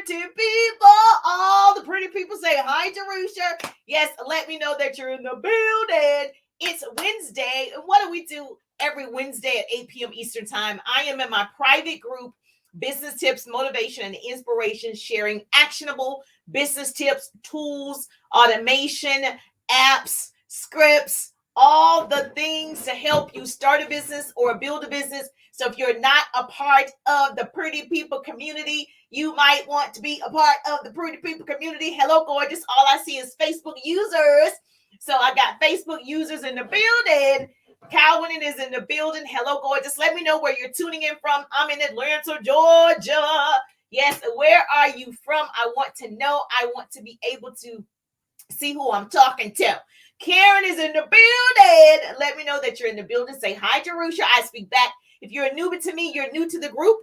pretty people. All the pretty people say hi, Jerusha. Yes, let me know that you're in the building. It's Wednesday. And what do we do every Wednesday at 8 p.m. Eastern Time? I am in my private group, Business Tips, Motivation, and Inspiration, sharing actionable business tips, tools, automation, apps, scripts, all the things to help you start a business or build a business. So if you're not a part of the Pretty People community, you might want to be a part of the Pretty People community. Hello, gorgeous. All I see is Facebook users. So I got Facebook users in the building. Calvin is in the building. Hello, gorgeous. Let me know where you're tuning in from. I'm in Atlanta, Georgia. Yes, where are you from? I want to know. I want to be able to see who I'm talking to. Karen is in the building. Let me know that you're in the building. Say hi, Jerusha. I speak back. If you're a newbie to me, you're new to the group.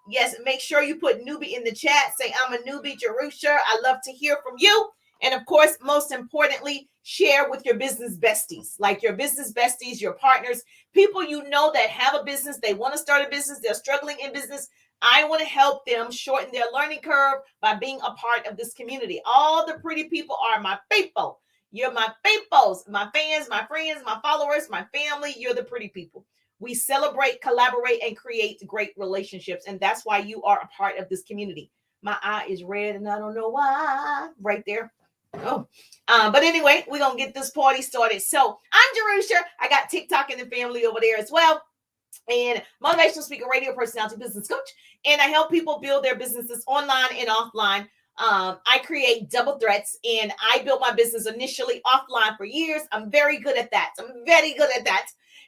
Yes, make sure you put newbie in the chat. Say, I'm a newbie, Jerusha. I love to hear from you. And of course, most importantly, share with your business besties, like your business besties, your partners, people you know that have a business. They want to start a business. They're struggling in business. I want to help them shorten their learning curve by being a part of this community. All the pretty people are my people. You're my peoples, my fans, my friends, my followers, my family. You're the pretty people. We celebrate, collaborate, and create great relationships. And that's why you are a part of this community. My eye is red and I don't know why. Right there. Oh, but anyway, we're going to get this party started. So I'm Jerusha. I got TikTok in the family over there as well. And motivational speaker, radio personality, business coach. And I help people build their businesses online and offline. I create double threats and I built my business initially offline for years. I'm very good at that.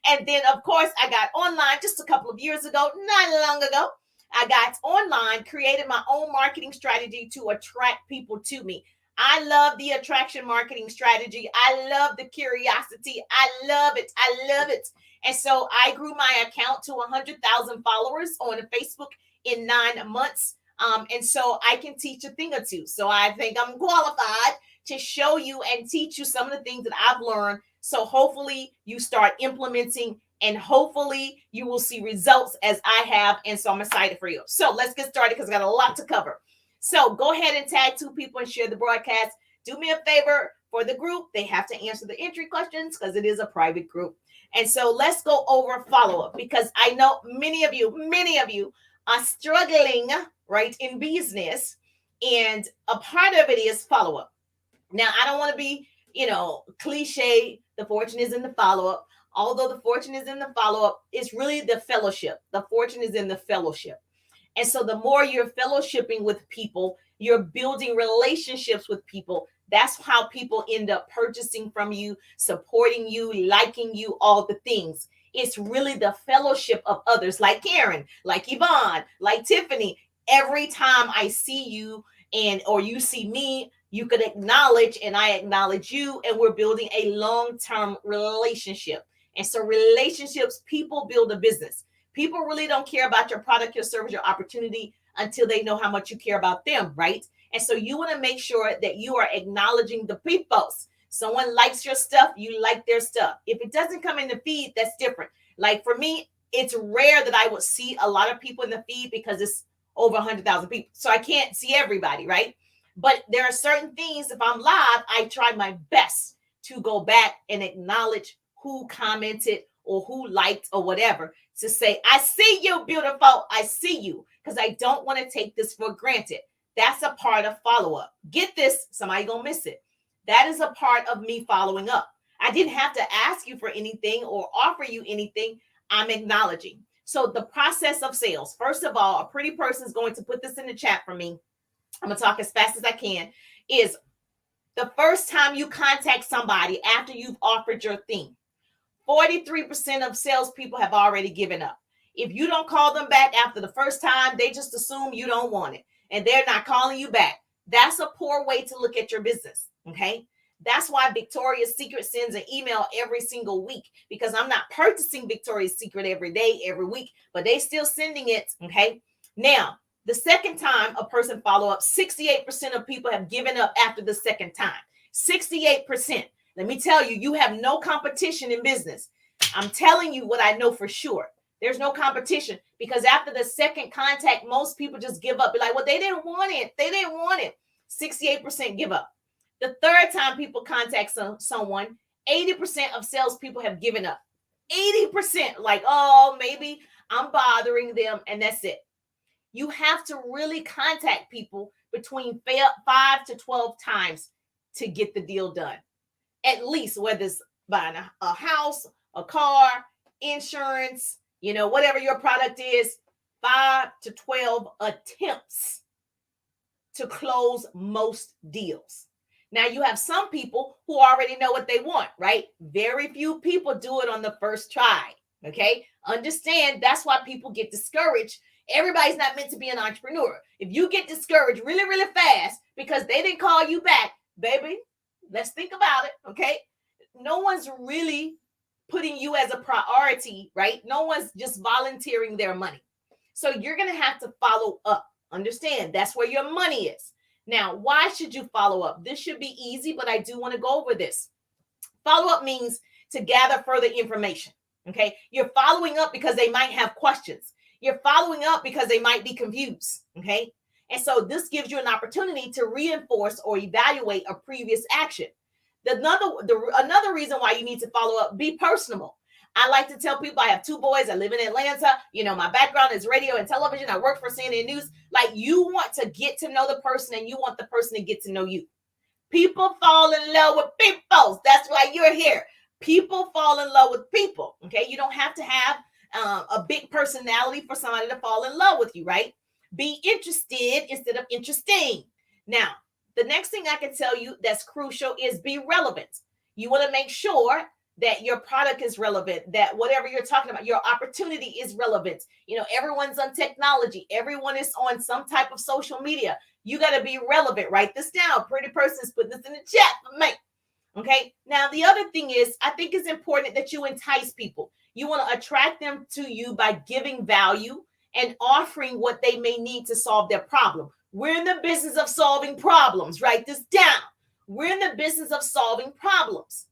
And then, of course, I got online just a couple of years ago, not long ago. I got online, created my own marketing strategy to attract people to me. I love the attraction marketing strategy. I love the curiosity. I love it. And so I grew my account to 100,000 followers on Facebook in 9 months. And so I can teach a thing or two. So I think I'm qualified to show you and teach you some of the things that I've learned. So hopefully you start implementing and hopefully you will see results as I have. And so I'm excited for you. So let's get started because I got a lot to cover. So go ahead and tag 2 people and share the broadcast. Do me a favor for the group. They have to answer the entry questions because it is a private group. And so let's go over follow-up because I know many of you are struggling, right, in business. And a part of it is follow-up. Now, I don't want to be, cliche. The fortune is in the follow-up. Although the fortune is in the follow-up, it's really the fellowship. The fortune is in the fellowship. And so the more you're fellowshipping with people, you're building relationships with people. That's how people end up purchasing from you, supporting you, liking you, all the things. It's really the fellowship of others like Karen, like Yvonne, like Tiffany. Every time I see you or you see me, you could acknowledge and I acknowledge you, and we're building a long-term relationship. And so relationships, people build a business. People really don't care about your product, your service, your opportunity until they know how much you care about them, right? And so you want to make sure that you are acknowledging the peoples. Someone likes your stuff, you like their stuff. If it doesn't come in the feed, that's different. Like for me, it's rare that I would see a lot of people in the feed because it's over 100,000 people. So I can't see everybody, right? But there are certain things, if I'm live, I try my best to go back and acknowledge who commented or who liked or whatever, to say, I see you, beautiful. I see you, because I don't want to take this for granted. That's a part of follow-up. Get this, somebody gonna miss it. That is a part of me following up. I didn't have to ask you for anything or offer you anything. I'm acknowledging. So the process of sales, first of all, a pretty person is going to put this in the chat for me. I'm gonna talk as fast as I can. Is the first time you contact somebody after you've offered your thing, 43% of salespeople have already given up. If you don't call them back after the first time, they just assume you don't want it and they're not calling you back. That's a poor way to look at your business. Okay. That's why Victoria's Secret sends an email every single week, because I'm not purchasing Victoria's Secret every day, every week, but they still sending it. Okay. Now, the second time a person follow up, 68% of people have given up after the second time. 68%. Let me tell you, you have no competition in business. I'm telling you what I know for sure. There's no competition, because after the second contact, most people just give up. Be like, well, they didn't want it. They didn't want it. 68% give up. The third time people contact someone, 80% of salespeople have given up. 80%, like, oh, maybe I'm bothering them, and that's it. You have to really contact people between 5 to 12 times to get the deal done. At least, whether it's buying a house, a car, insurance, whatever your product is, 5 to 12 attempts to close most deals. Now, you have some people who already know what they want, right? Very few people do it on the first try, okay? Understand, that's why people get discouraged. Everybody's not meant to be an entrepreneur. If you get discouraged really, really fast because they didn't call you back, baby, let's think about it, okay? No one's really putting you as a priority, right? No one's just volunteering their money. So you're going to have to follow up. Understand, that's where your money is. Now, why should you follow up? This should be easy, but I do want to go over this. Follow up means to gather further information, okay? You're following up because they might have questions. You're following up because they might be confused, okay? And so this gives you an opportunity to reinforce or evaluate a previous action. Another reason why you need to follow up, be personable. I like to tell people I have 2 boys. I live in Atlanta. My background is radio and television. I work for CNN News. Like, you want to get to know the person, and you want the person to get to know you. People fall in love with people. That's why you're here. People fall in love with people, okay? You don't have to have a big personality for somebody to fall in love with you, right? Be interested instead of interesting. Now, the next thing I can tell you that's crucial is be relevant. You want to make sure that your product is relevant, that whatever you're talking about, your opportunity is relevant. Everyone's on technology. Everyone is on some type of social media. You got to be relevant. Write this down. Pretty person's put this in the chat for me. Okay. Now, the other thing is, I think it's important that you entice people. You want to attract them to you by giving value and offering what they may need to solve their problem. We're in the business of solving problems. Write this down. We're in the business of solving problems.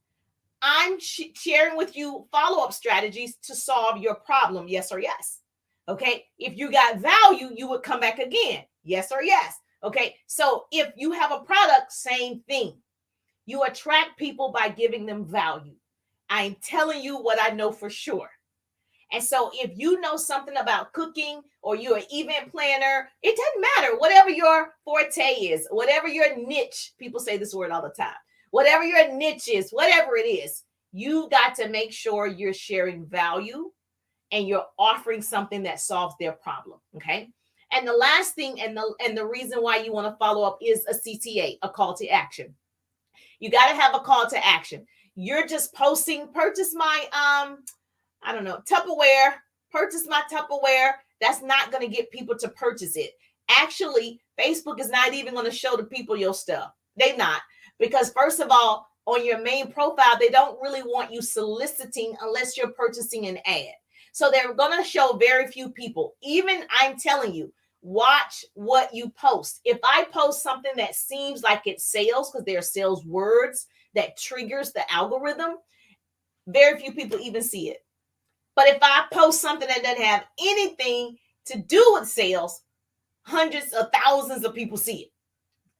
I'm sharing with you follow-up strategies to solve your problem, yes or yes. Okay. If you got value, you would come back again, yes or yes. Okay. So if you have a product, same thing. You attract people by giving them value. I'm telling you what I know for sure. And so if you know something about cooking, or you're an event planner, it doesn't matter. Whatever your forte is, whatever your niche, people say this word all the time. Whatever your niche is, whatever it is, you got to make sure you're sharing value and you're offering something that solves their problem, okay? And the last thing, and the reason why you want to follow up is a CTA, a call to action. You got to have a call to action. You're just posting, purchase my, Tupperware, purchase my Tupperware. That's not going to get people to purchase it. Actually, Facebook is not even going to show the people your stuff. They're not. Because first of all, on your main profile, they don't really want you soliciting unless you're purchasing an ad. So they're going to show very few people. Even I'm telling you, watch what you post. If I post something that seems like it sells, because there are sales words that triggers the algorithm, very few people even see it. But if I post something that doesn't have anything to do with sales, hundreds of thousands of people see it.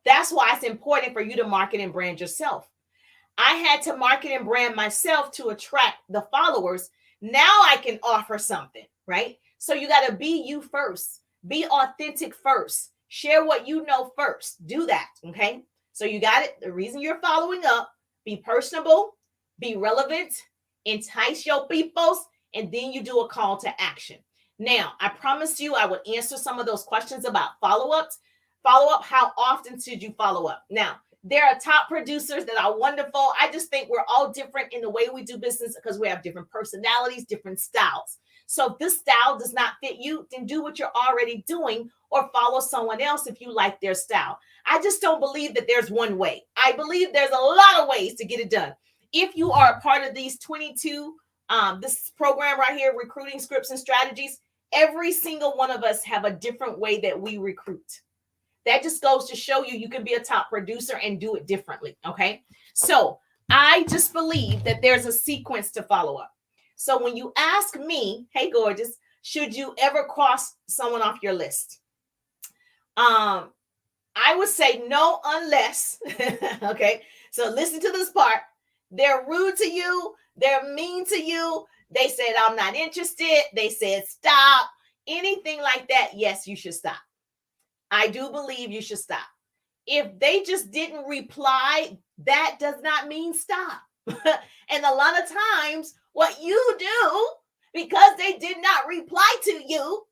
That's why it's important for you to market and brand yourself. I had to market and brand myself to attract the followers. Now I can offer something, right? So you got to be you first. Be authentic first. Share what you know first. Do that, okay? So you got it. The reason you're following up, be personable, be relevant, entice your peoples, and then you do a call to action. Now, I promised you I would answer some of those questions about follow-ups. Follow-up, how often should you follow up? Now, there are top producers that are wonderful. I just think we're all different in the way we do business because we have different personalities, different styles. So if this style does not fit you, then do what you're already doing or follow someone else if you like their style. I just don't believe that there's one way. I believe there's a lot of ways to get it done. If you are a part of these 22, this program right here, Recruiting Scripts and Strategies, every single one of us have a different way that we recruit. That just goes to show you can be a top producer and do it differently, okay? So I just believe that there's a sequence to follow up. So when you ask me, hey, gorgeous, should you ever cross someone off your list? I would say no, unless, okay, so listen to this part. They're rude to you, they're mean to you, they said, I'm not interested, they said, stop, anything like that. Yes, you should stop. I do believe you should stop. If they just didn't reply, that does not mean stop. And a lot of times, what you do, because they did not reply to you,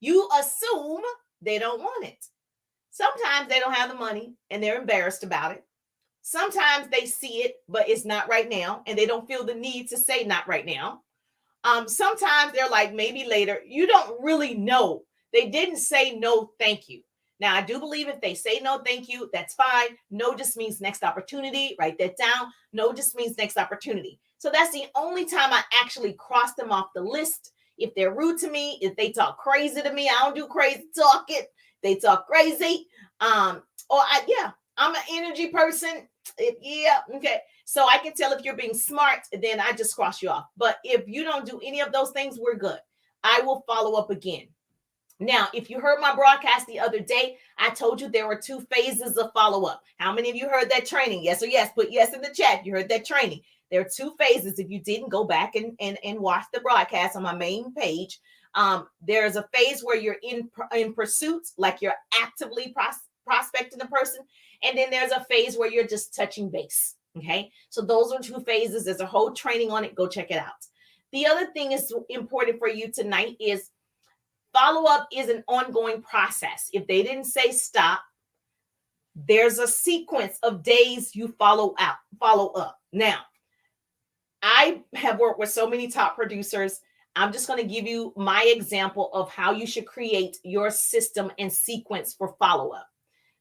you assume they don't want it. Sometimes they don't have the money and they're embarrassed about it. Sometimes they see it, but it's not right now, and they don't feel the need to say not right now. Sometimes they're like, maybe later. You don't really know. They didn't say no, thank you. Now, I do believe if they say no, thank you, that's fine. No just means next opportunity. Write that down. No just means next opportunity. So that's the only time I actually cross them off the list. If they're rude to me, if they talk crazy to me, I don't do crazy talking. They talk crazy. I'm an energy person. Okay. So I can tell if you're being smart, then I just cross you off. But if you don't do any of those things, we're good. I will follow up again. Now, if you heard my broadcast the other day, I told you there were 2 phases of follow-up. How many of you heard that training? Yes or yes. Put yes in the chat. You heard that training. There are 2 phases. If you didn't, go back and watch the broadcast on my main page. There's a phase where you're in pursuit, like you're actively prospecting the person. And then there's a phase where you're just touching base. Okay. So those are 2 phases. There's a whole training on it. Go check it out. The other thing is important for you tonight is follow-up is an ongoing process. If they didn't say stop, there's a sequence of days you follow up. Now, I have worked with so many top producers. I'm just going to give you my example of how you should create your system and sequence for follow-up.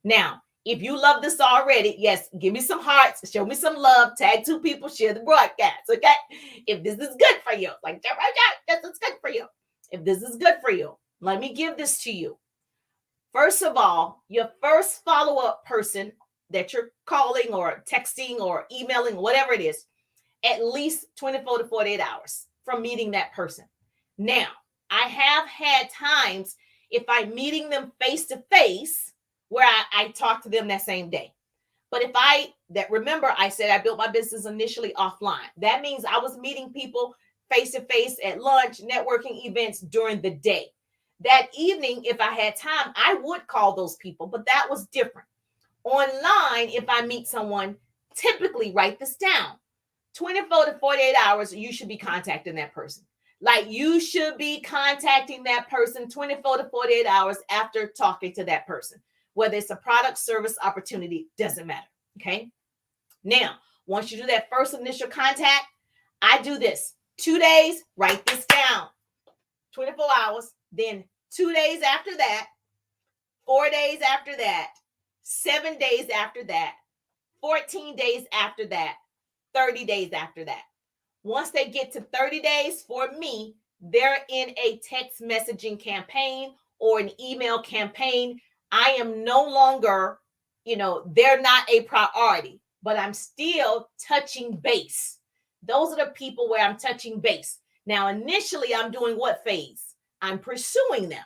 Now, if you love this already, yes, give me some hearts, show me some love, tag 2 people, share the broadcast, okay? If this is good for you, like, this is good for you. If this is good for you, let me give this to you. First of all, your first follow-up person that you're calling or texting or emailing, whatever it is, at least 24 to 48 hours from meeting that person. Now, I have had times if I'm meeting them face-to-face where I talk to them that same day. But remember, I said I built my business initially offline. That means I was meeting people face-to-face at lunch, networking events during the day. That evening, if I had time, I would call those people, but that was different. Online, if I meet someone, typically write this down. 24 to 48 hours, you should be contacting that person. Like, you should be contacting that person 24 to 48 hours after talking to that person. Whether it's a product, service, opportunity, doesn't matter. Okay. Now, once you do that first initial contact, I do this. 2 days, write this down. 24 hours. Then 2 days after that, 4 days after that, 7 days after that, 14 days after that, 30 days after that. Once they get to 30 days, for me, they're in a text messaging campaign or an email campaign. I am no longer, they're not a priority, but I'm still touching base. Those are the people where I'm touching base. Now, initially, I'm doing what phase? I'm pursuing them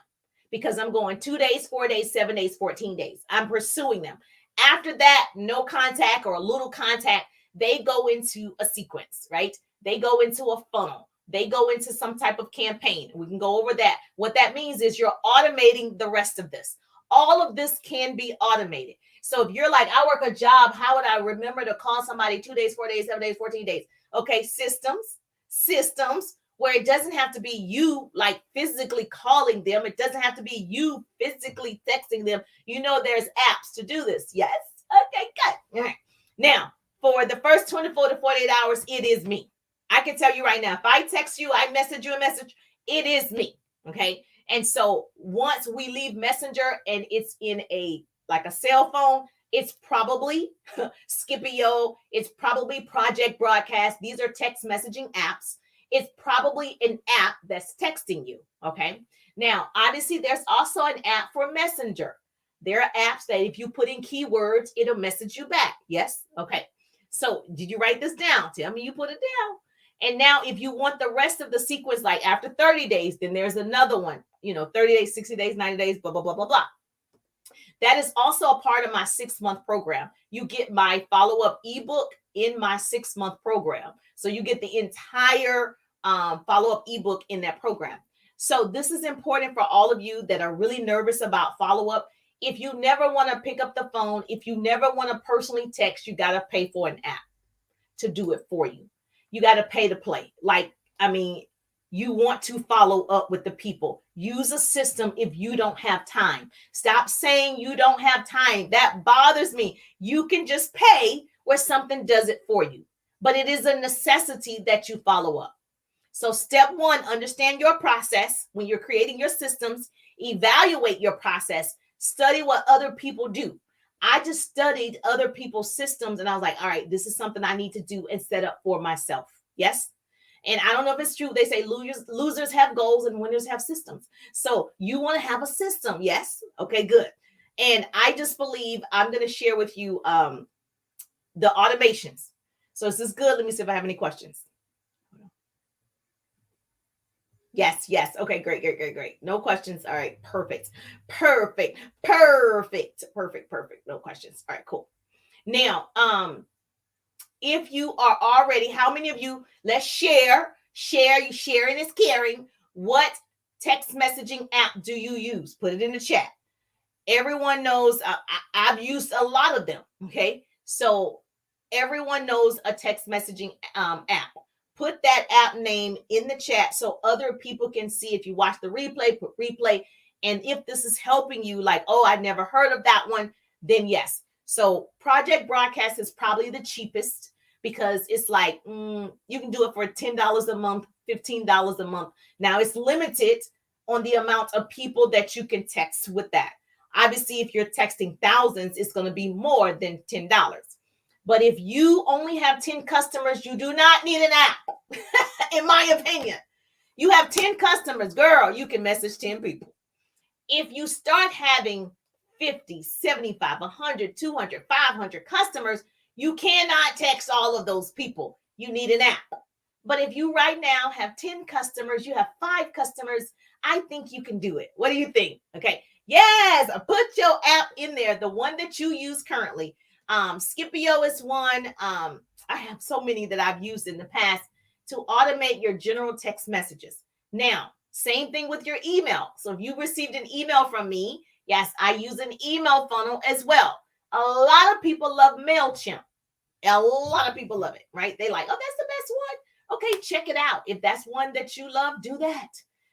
because I'm going 2 days, 4 days, 7 days, 14 days. I'm pursuing them. After that, no contact or a little contact, they go into a sequence, right? They go into a funnel. They go into some type of campaign. We can go over that. What that means is you're automating the rest of this. All of this can be automated. So if you're like, I work a job, how would I remember to call somebody 2 days, 4 days, 7 days, 14 days? Okay, systems where it doesn't have to be you like physically calling them. It doesn't have to be you physically texting them. There's apps to do this. Yes. Okay, good. All right. Now, for the first 24 to 48 hours, it is me. I can tell you right now, if I text you, I message you a message, it is me. Okay. And so once we leave Messenger and it's in a cell phone, it's probably Skipio. It's probably Project Broadcast. These are text messaging apps. It's probably an app that's texting you. Okay. Now, obviously, there's also an app for Messenger. There are apps that if you put in keywords, it'll message you back. Yes. Okay. So did you write this down? Tell me you put it down. And now if you want the rest of the sequence, like after 30 days, then there's another one, 30 days, 60 days, 90 days, blah, blah, blah, blah, blah. That is also a part of my 6-month program. You get my follow-up ebook in my 6-month program. So you get the entire follow-up ebook in that program. So this is important for all of you that are really nervous about follow-up. If you never want to pick up the phone, if you never want to personally text, you got to pay for an app to do it for you. You got to pay to play. You want to follow up with the people. Use a system if you don't have time. Stop saying you don't have time. That bothers me. You can just pay where something does it for you. But it is a necessity that you follow up. So step 1, understand your process. When you're creating your systems, evaluate your process. Study what other people do. I just studied other people's systems and I was like, all right, this is something I need to do and set up for myself. Yes. And I don't know if it's true. They say losers have goals and winners have systems. So you want to have a system. Yes. Okay, good. And I just believe I'm going to share with you the automations. So this is good. Let me see if I have any questions. Yes. Okay, great. No questions. All right, perfect. No questions. All right, cool. Now, if you are already, how many of you, let's share, you sharing is caring. What text messaging app do you use? Put it in the chat. Everyone knows, I've used a lot of them, okay? So everyone knows a text messaging app. Put that app name in the chat so other people can see. If you watch the replay, put replay. And if this is helping you, like, oh, I never heard of that one, then yes. So Project Broadcast is probably the cheapest because it's like, you can do it for $10 a month, $15 a month. Now it's limited on the amount of people that you can text with that. Obviously, if you're texting thousands, it's going to be more than $10. But if you only have 10 customers, you do not need an app, in my opinion. You have 10 customers, girl, you can message 10 people. If you start having 50, 75, 100, 200, 500 customers, you cannot text all of those people. You need an app. But if you right now have 10 customers, you have 5 customers, I think you can do it. What do you think? Okay. Yes, put your app in there, the one that you use currently. Scipio is one. I have so many that I've used in the past to automate your general text messages. Now, same thing with your email. So if you received an email from me, yes, I use an email funnel as well. A lot of people love MailChimp. A lot of people love it, right? They like, oh, that's the best one. Okay, check it out. If that's one that you love, do that.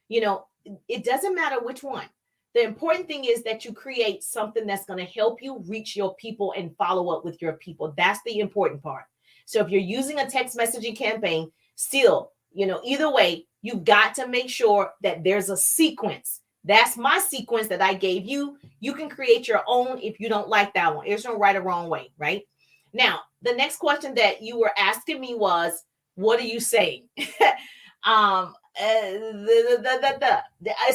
It doesn't matter which one. The important thing is that you create something that's going to help you reach your people and follow up with your people. That's the important part. So if you're using a text messaging campaign, still, either way, you've got to make sure that there's a sequence. That's my sequence that I gave you. You can create your own if you don't like that one. There's no right or wrong way, right? Now, the next question that you were asking me was, what are you saying? It's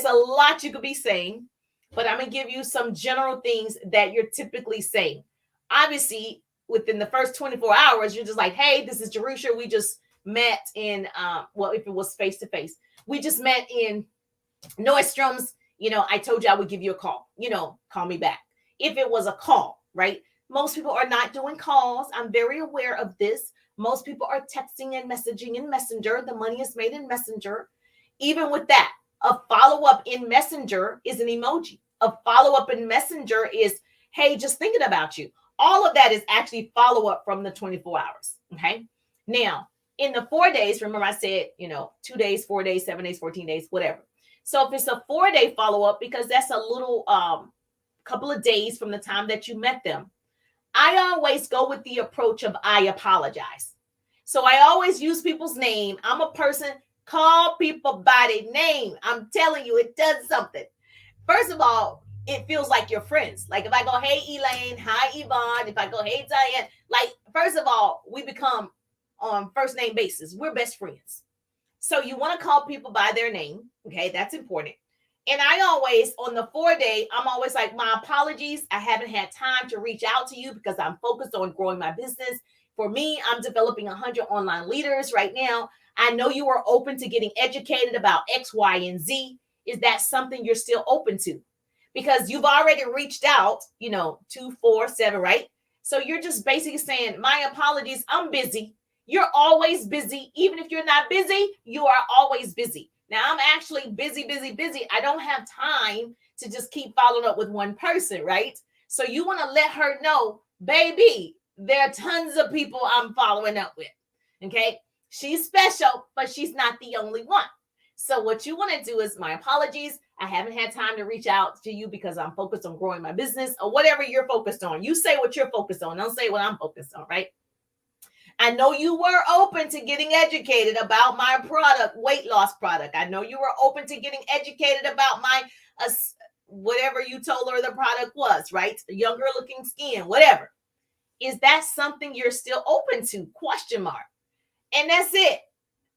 a lot you could be saying, but I'm going to give you some general things that you're typically saying. Obviously, within the first 24 hours, you're just like, hey, this is Jerusha. We just met in, if it was face-to-face, we just met in Nordstrom's. I told you I would give you a call, call me back. If it was a call, right? Most people are not doing calls. I'm very aware of this. Most people are texting and messaging in Messenger. The money is made in Messenger. Even with that, a follow-up in Messenger is an emoji. A follow-up in Messenger is, hey, just thinking about you. All of that is actually follow-up from the 24 hours. Okay. Now, in the 4 days, remember I said, 2 days, 4 days, 7 days, 14 days, whatever. So if it's a 4-day follow-up, because that's a little couple of days from the time that you met them, I always go with the approach of I apologize. So I always use people's name. I'm a person, call people by their name. I'm telling you, it does something. First of all, it feels like you're friends. Like if I go, hey, Elaine, hi, Yvonne. If I go, hey, Diane, like, first of all, we become on first name basis. We're best friends. So you want to call people by their name. Okay, that's important. And I always, on the 4-day, I'm always like, my apologies. I haven't had time to reach out to you because I'm focused on growing my business. For me, I'm developing 100 online leaders right now. I know you are open to getting educated about X, Y, and Z. Is that something you're still open to? Because you've already reached out, 247, right? So you're just basically saying, my apologies, I'm busy. You're always busy. Even if you're not busy, you are always busy. Now I'm actually busy, busy, busy. I don't have time to just keep following up with one person, right? So you want to let her know, baby, there are tons of people I'm following up with. Okay. She's special, but she's not the only one. So what you want to do is, my apologies, I haven't had time to reach out to you because I'm focused on growing my business, or whatever you're focused on. You say what you're focused on. Don't say what I'm focused on, right? I know you were open to getting educated about my product, weight loss product. I know you were open to getting educated about my whatever you told her the product was, right? Younger looking skin, whatever. Is that something you're still open to? Question mark. And that's it.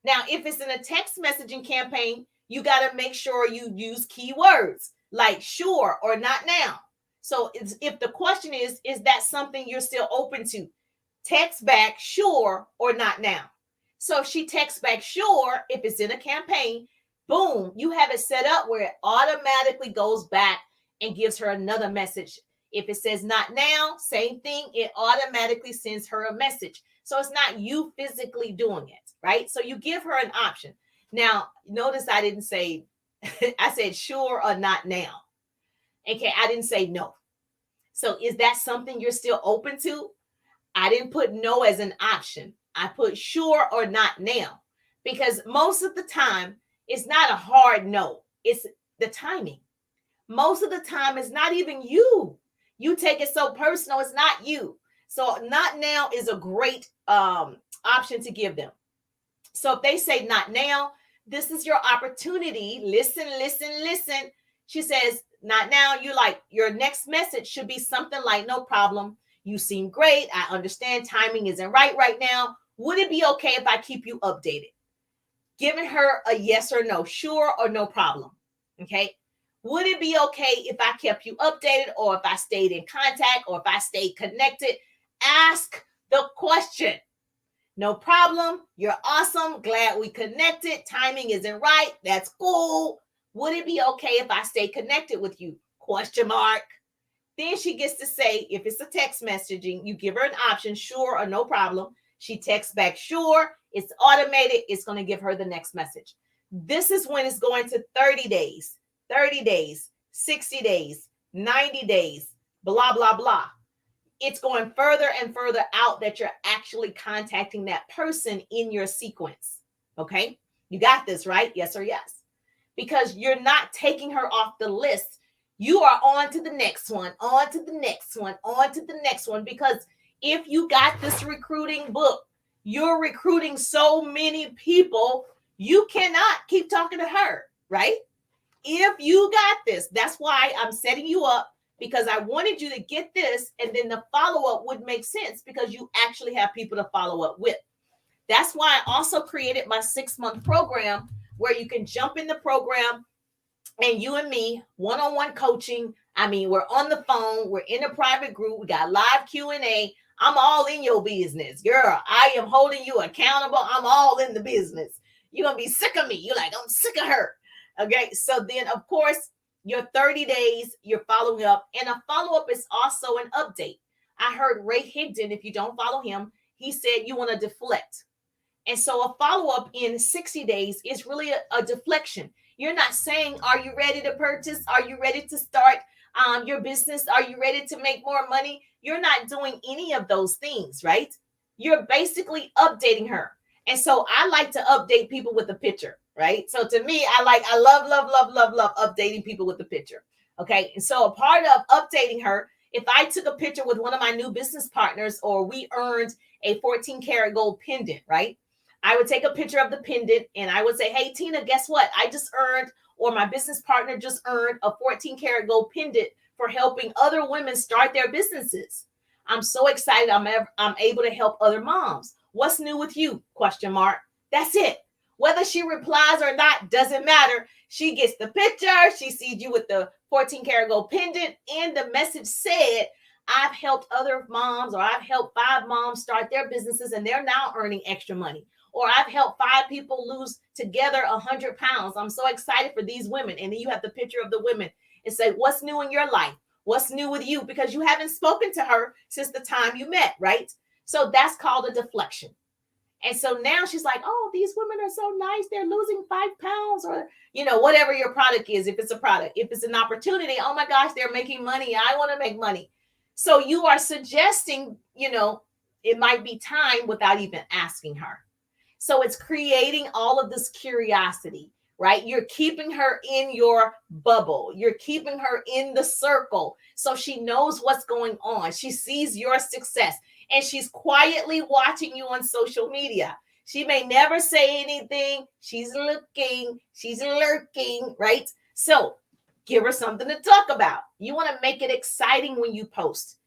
Now, if it's in a text messaging campaign, you got to make sure you use keywords like sure or not now. So if the question is that something you're still open to? Text back sure or not now. So if she texts back sure, if it's in a campaign, boom, you have it set up where it automatically goes back and gives her another message. If it says not now, same thing, it automatically sends her a message. So it's not you physically doing it, right? So you give her an option. Now, notice I didn't say, I said sure or not now. Okay, I didn't say no. So is that something you're still open to? I didn't put no as an option. I put sure or not now, because most of the time it's not a hard no. It's the timing. Most of the time it's not even you. You take it so personal. It's not you. So not now is a great option to give them. So if they say not now, this is your opportunity. Listen, listen, listen. She says not now. You like, your next message should be something like, no problem. You seem great. I understand timing isn't right now. Would it be okay if I keep you updated? Giving her a yes or no, sure or no problem. Okay. Would it be okay if I kept you updated, or if I stayed in contact, or if I stayed connected? Ask the question. No problem. You're awesome. Glad we connected. Timing isn't right. That's cool. Would it be okay if I stay connected with you? Question mark. Then she gets to say, if it's a text messaging, you give her an option, sure or no problem. She texts back, sure. It's automated. It's going to give her the next message. This is when it's going to 30 days, 60 days, 90 days, blah, blah, blah. It's going further and further out that you're actually contacting that person in your sequence. Okay. You got this, right? Yes or yes. Because you're not taking her off the list. You are on to the next one, on to the next one, on to the next one. Because if you got this recruiting book, you're recruiting so many people, you cannot keep talking to her, right? If you got this, that's why I'm setting you up, because I wanted you to get this, and then the follow-up would make sense because you actually have people to follow up with. That's why I also created my 6-month program where you can jump in the program and you and me, one-on-one coaching. I mean, we're on the phone. We're in a private group. We got live Q&A. I'm all in your business. Girl, I am holding you accountable. I'm all in the business. You're going to be sick of me. You're like, I'm sick of her. Okay. So then, of course, your 30 days, you're following up. And a follow-up is also an update. I heard Ray Higdon, if you don't follow him, he said you want to deflect. And so a follow-up in 60 days is really a deflection. You're not saying, are you ready to purchase? Are you ready to start your business? Are you ready to make more money? You're not doing any of those things, right? You're basically updating her. And so I like to update people with a picture, right? So to me, I love updating people with the picture. Okay. And so a part of updating her, if I took a picture with one of my new business partners, or we earned a 14 karat gold pendant, right? I would take a picture of the pendant and I would say, hey, Tina, guess what? I just earned, or my business partner just earned, a 14 karat gold pendant for helping other women start their businesses. I'm so excited. I'm able to help other moms. What's new with you? Question mark. That's it. Whether she replies or not doesn't matter. She gets the picture. She sees you with the 14 karat gold pendant, and the message said, I've helped other moms, or I've helped 5 moms start their businesses and they're now earning extra money. or I've helped 5 people lose together 100 pounds. I'm so excited for these women. And then you have the picture of the women and say, what's new in your life? What's new with you? Because you haven't spoken to her since the time you met, right? So that's called a deflection. And so now she's like, oh, these women are so nice. They're losing 5 pounds, or, whatever your product is. If it's a product, if it's an opportunity, oh my gosh, they're making money. I want to make money. So you are suggesting, it might be time without even asking her. So it's creating all of this curiosity, right? You're keeping her in your bubble. You're keeping her in the circle. So she knows what's going on. She sees your success. And she's quietly watching you on social media. She may never say anything. She's looking, she's lurking, right? So give her something to talk about. You want to make it exciting when you post.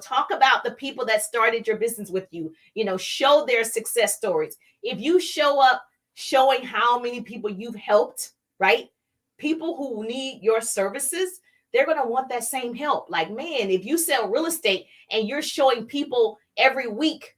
Talk about the people that started your business with you. Show their success stories. If you show up showing how many people you've helped, right? People who need your services, they're going to want that same help. Like, man, if you sell real estate and you're showing people every week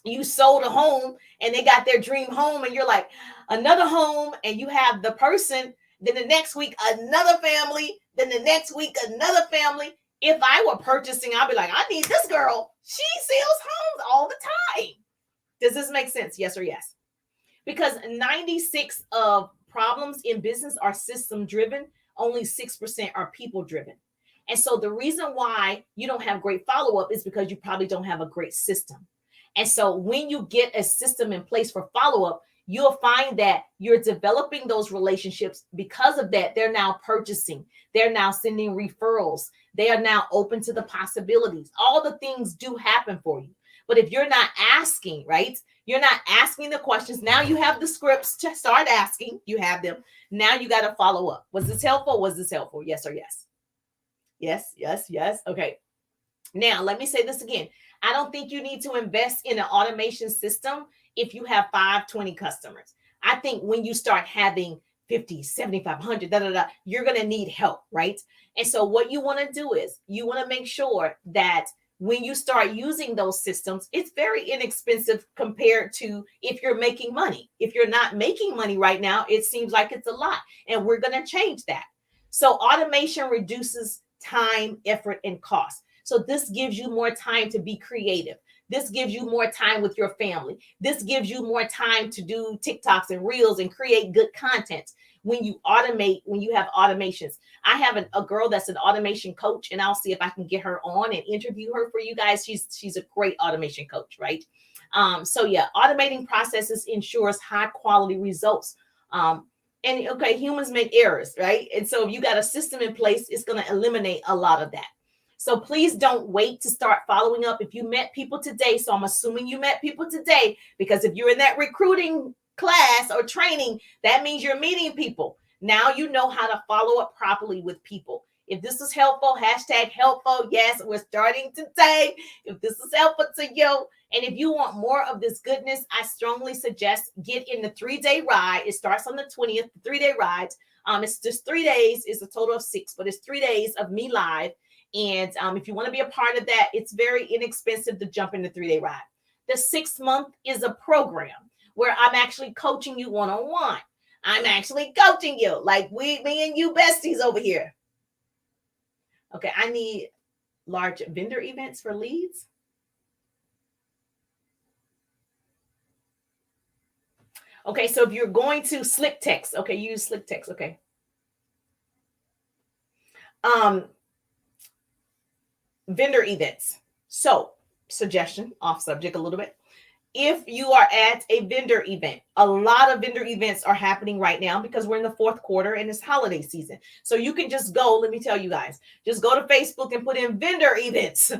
you sold a home and they got their dream home, and you're like, another home, and you have the person, then the next week, another family, then the next week, another family. If I were purchasing, I'd be like, I need this girl. She sells homes all the time. Does this make sense? Yes or yes? Because 96 of problems in business are system driven. Only 6% are people driven. And so the reason why you don't have great follow-up is because you probably don't have a great system. And so when you get a system in place for follow-up, you'll find that you're developing those relationships. Because of that, they're now purchasing. They're now sending referrals. They are now open to the possibilities. All the things do happen for you. But if you're not asking, right? You're not asking the questions. Now you have the scripts to start asking. You have them. Now you got to follow up. Was this helpful? Was this helpful? Yes or yes? Yes, yes, yes. Okay. Now, let me say this again. I don't think you need to invest in an automation system if you have 20 customers. I think when you start having 50, 75, 100, you're going to need help, right? And so what you want to do is you want to make sure that when you start using those systems, it's very inexpensive compared to if you're making money. If you're not making money right now, it seems like it's a lot. And we're going to change that. So automation reduces time, effort, and cost. So this gives you more time to be creative. This gives you more time with your family. This gives you more time to do TikToks and Reels and create good content. When you automate, when you have automations. I have a girl that's an automation coach, and I'll see if I can get her on and interview her for you guys. She's a great automation coach, right? So yeah, automating processes ensures high quality results. And okay, humans make errors, right? And so if you got a system in place, it's going to eliminate a lot of that. So please don't wait to start following up. If you met people today, so I'm assuming you met people today, because if you're in that recruiting class or training, that means you're meeting people. Now you know how to follow up properly with people. If this is helpful, hashtag helpful. Yes, we're starting today. If this is helpful to you, and if you want more of this goodness, I strongly suggest get in the 3-day ride. It starts on the 20th, the 3-day ride. It's just 3 days. It's a total of 6, but it's 3 days of me live. And if you want to be a part of that, it's very inexpensive to jump in the 3-day ride. The 6th month is a program where I'm actually coaching you one-on-one. I'm actually coaching you like me and you besties over here. Okay, I need large vendor events for leads. Okay, so if you're going to Slick Text, okay, use Slick Text, okay. Vendor events. So, suggestion, off subject a little bit. If you are at a vendor event, a lot of vendor events are happening right now because we're in the 4th quarter and it's holiday season. So you can just go, let me tell you guys, just go to Facebook and put in vendor events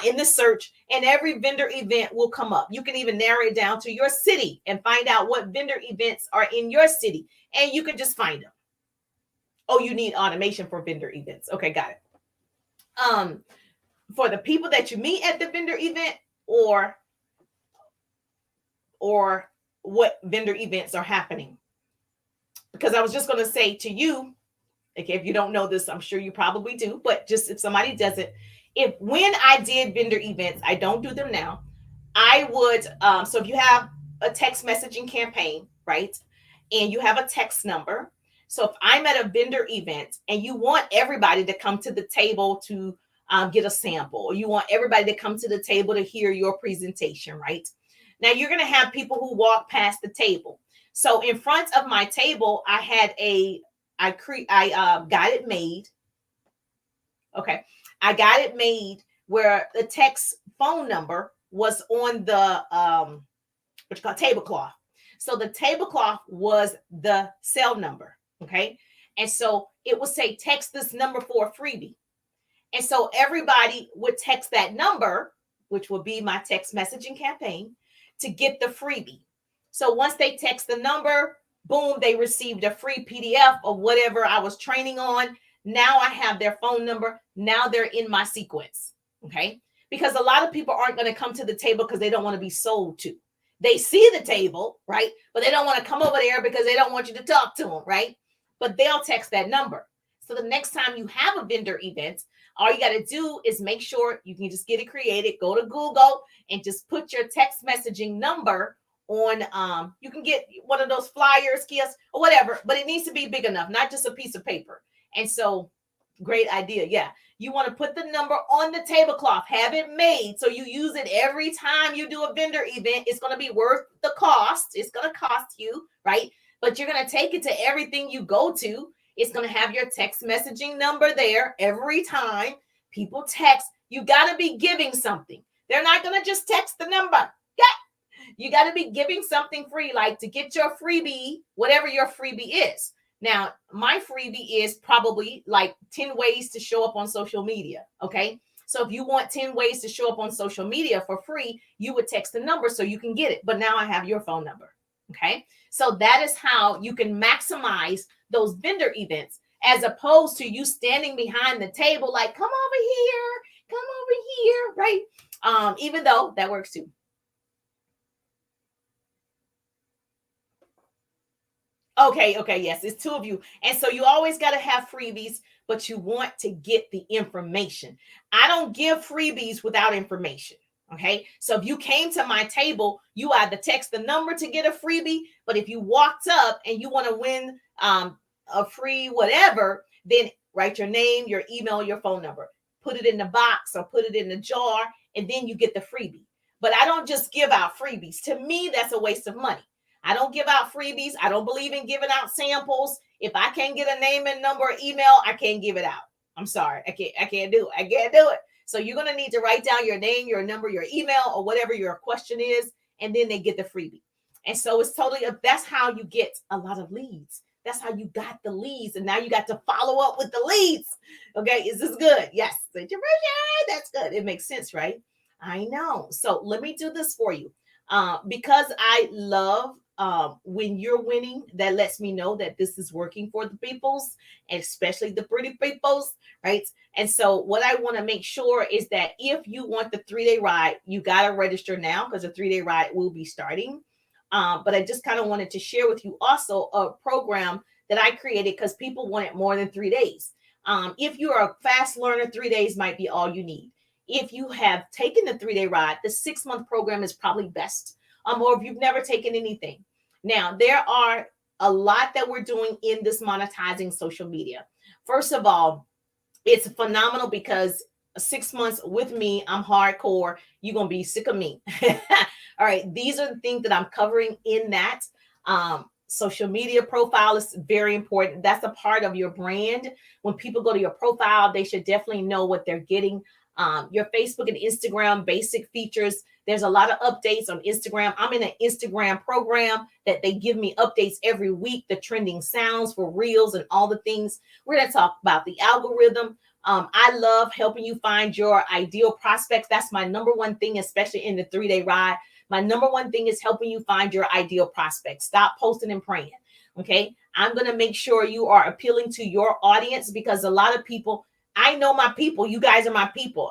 in the search, and every vendor event will come up. You can even narrow it down to your city and find out what vendor events are in your city, and you can just find them. Oh, you need automation for vendor events. Okay, got it. For the people that you meet at the vendor event, or what vendor events are happening. Because I was just going to say to you, okay, if you don't know this, I'm sure you probably do, but just if somebody doesn't, when I did vendor events, I don't do them now. I would, so if you have a text messaging campaign, right? And you have a text number. So if I'm at a vendor event and you want everybody to come to the table to get a sample, or you want everybody to come to the table to hear your presentation, right? Now you're going to have people who walk past the table. So in front of my table, I had I got it made. Okay, I got it made where the text phone number was on the what you call tablecloth. So the tablecloth was the cell number. Okay. And so it would say text this number for a freebie. And so everybody would text that number, which would be my text messaging campaign, to get the freebie. So once they text the number, boom, they received a free PDF of whatever I was training on. Now I have their phone number. Now they're in my sequence. Okay. Because a lot of people aren't going to come to the table because they don't want to be sold to. They see the table, right? But they don't want to come over there because they don't want you to talk to them, right? But they'll text that number. So the next time you have a vendor event, all you got to do is make sure you can just get it created. Go to Google and just put your text messaging number on. You can get one of those flyers, kiosks, or whatever, but it needs to be big enough, not just a piece of paper. And so, great idea. Yeah. You want to put the number on the tablecloth, have it made so you use it every time you do a vendor event. It's going to be worth the cost. It's going to cost you, right? But you're going to take it to everything you go to. It's going to have your text messaging number there every time people text. You got to be giving something. They're not going to just text the number. Yeah. You got to be giving something free, like to get your freebie, whatever your freebie is. Now, my freebie is probably like 10 ways to show up on social media. Okay. So if you want 10 ways to show up on social media for free, you would text the number so you can get it. But now I have your phone number. Okay. So that is how you can maximize those vendor events, as opposed to you standing behind the table, like, come over here, right? Even though that works too. Okay, yes, it's two of you. And so you always got to have freebies, but you want to get the information. I don't give freebies without information. Okay, so if you came to my table, you either text the number to get a freebie, but if you walked up and you want to win a free whatever, then write your name, your email, your phone number, put it in the box or put it in the jar, and then you get the freebie. But I don't just give out freebies. To me, that's a waste of money. I don't give out freebies. I don't believe in giving out samples. If I can't get a name and number or email, I can't give it out. I'm sorry. I can't do it. I can't do it. So you're going to need to write down your name, your number, your email, or whatever your question is, and then they get the freebie. And so it's totally, that's how you get a lot of leads. That's how you got the leads. And now you got to follow up with the leads. Okay. Is this good? Yes. That's good. It makes sense, right? I know. So let me do this for you. Because I love when you're winning, that lets me know that this is working for the peoples, and especially the pretty peoples, right? And so what I want to make sure is that if you want the 3-day ride, you got to register now, because the 3-day ride will be starting. But I just kind of wanted to share with you also a program that I created because people want it more than 3 days. If you're a fast learner, 3 days might be all you need. If you have taken the 3-day ride, the 6-month program is probably best. Or if you've never taken anything. Now, there are a lot that we're doing in this monetizing social media. First of all, it's phenomenal because 6 months with me, I'm hardcore. You're going to be sick of me. All right. These are the things that I'm covering in that. Social media profile is very important. That's a part of your brand. When people go to your profile, they should definitely know what they're getting. Your Facebook and Instagram basic features. There's a lot of updates on Instagram. I'm in an Instagram program that they give me updates every week, the trending sounds for reels and all the things. We're going to talk about the algorithm. I love helping you find your ideal prospects. That's my number one thing, especially in the 3-day ride. My number one thing is helping you find your ideal prospects. Stop posting and praying. Okay. I'm going to make sure you are appealing to your audience, because a lot of people, I know my people. You guys are my people.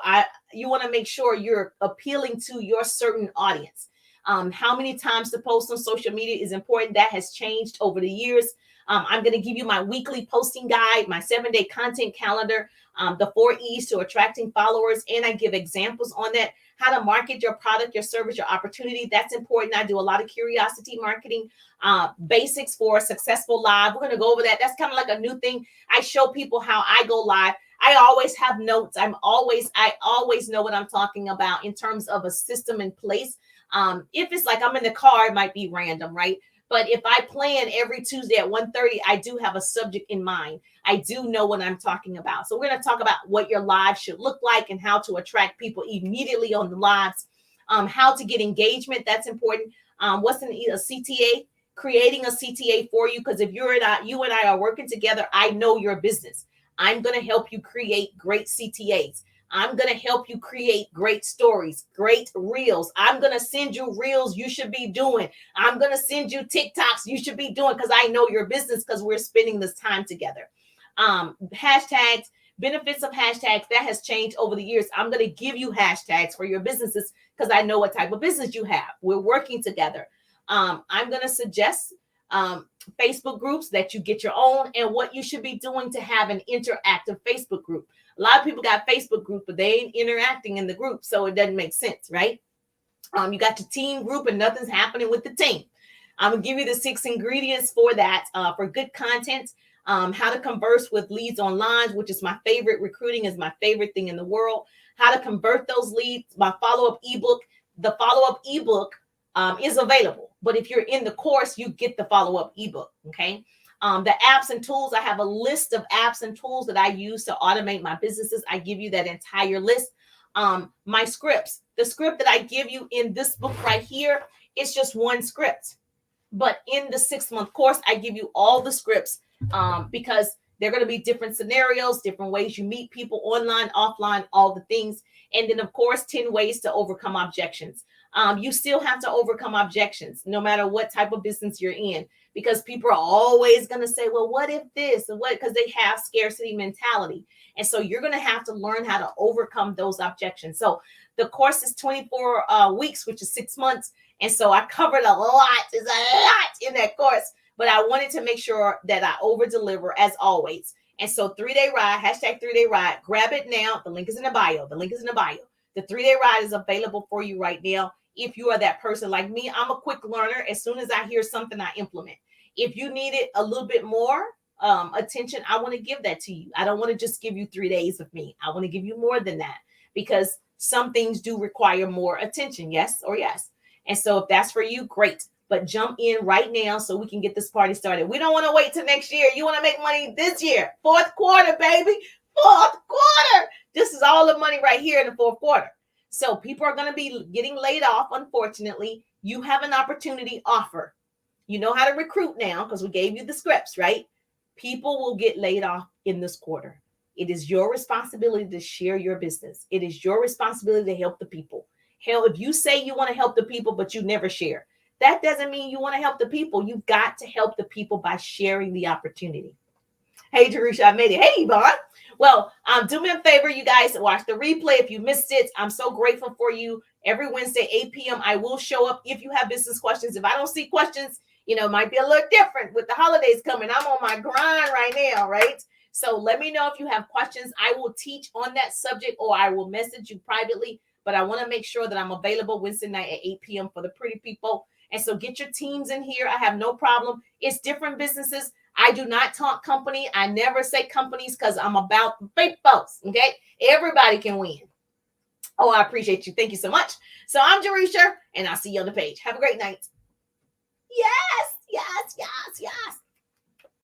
You want to make sure you're appealing to your certain audience. How many times to post on social media is important. That has changed over the years. I'm going to give you my weekly posting guide, my 7-day content calendar, the 4 E's to attracting followers. And I give examples on that, how to market your product, your service, your opportunity. That's important. I do a lot of curiosity marketing, basics for a successful live. We're going to go over that. That's kind of like a new thing. I show people how I go live. I always have notes. I always know what I'm talking about in terms of a system in place. If it's like I'm in the car, it might be random, right? But if I plan every Tuesday at 1:30, I do have a subject in mind. I do know what I'm talking about. So we're going to talk about what your live should look like and how to attract people immediately on the lives, how to get engagement. That's important. What's a CTA? Creating a CTA for you, because if you and I are working together, I know your business. I'm going to help you create great CTAs. I'm going to help you create great stories, great reels. I'm going to send you reels you should be doing. I'm going to send you TikToks you should be doing, because I know your business, because we're spending this time together. Hashtags, benefits of hashtags, that has changed over the years. I'm going to give you hashtags for your businesses because I know what type of business you have. We're working together. I'm going to suggest Facebook groups that you get your own, and what you should be doing to have an interactive Facebook group. A lot of people got Facebook group, but they ain't interacting in the group, so it doesn't make sense, right? You got your team group and nothing's happening with the team. I'm gonna give you the 6 ingredients for that, for good content. How to converse with leads online, which is my favorite. Recruiting is my favorite thing in the world. How to convert those leads. My follow-up ebook. The follow-up ebook is available, but if you're in the course, you get the follow-up ebook. Okay. The apps and tools, I have a list of apps and tools that I use to automate my businesses. I give you that entire list. My scripts, the script that I give you in this book right here, it's just one script. But in the 6-month course, I give you all the scripts because they're going to be different scenarios, different ways you meet people online, offline, all the things. And then, of course, 10 ways to overcome objections. You still have to overcome objections no matter what type of business you're in, because people are always going to say, well, what if this and what, because they have scarcity mentality. And so you're going to have to learn how to overcome those objections. So the course is 24 weeks, which is 6 months. And so I covered a lot. There's a lot in that course, but I wanted to make sure that I over deliver as always. And so 3-day ride, hashtag 3-day ride, grab it now. The link is in the bio. The 3-day ride is available for you right now. If you are that person like me, I'm a quick learner. As soon as I hear something, I implement. If you need it a little bit more attention, I want to give that to you. I don't want to just give you 3 days of me. I want to give you more than that, because some things do require more attention. Yes or yes. And so if that's for you, great. But jump in right now so we can get this party started. We don't want to wait till next year. You want to make money this year. 4th quarter, baby. 4th quarter. This is all the money right here in the 4th quarter. So people are going to be getting laid off, unfortunately. You have an opportunity offer. You know how to recruit now because we gave you the scripts, right? People will get laid off in this quarter. It is your responsibility to share your business. It is your responsibility to help the people. Hell, if you say you want to help the people, but you never share, that doesn't mean you want to help the people. You've got to help the people by sharing the opportunity. Hey, Jerusha, I made it. Hey, Yvonne. Well, do me a favor, you guys, watch the replay if you missed it. I'm so grateful for you. Every Wednesday, 8 p.m., I will show up if you have business questions. If I don't see questions, it might be a little different with the holidays coming. I'm on my grind right now, right? So let me know if you have questions. I will teach on that subject, or I will message you privately. But I want to make sure that I'm available Wednesday night at 8 p.m. for the pretty people. And so get your teams in here. I have no problem. It's different businesses. I do not talk company. I never say companies because I'm about big folks. Okay. Everybody can win. Oh, I appreciate you. Thank you so much. So I'm Jerusha, and I'll see you on the page. Have a great night. Yes, yes, yes, yes.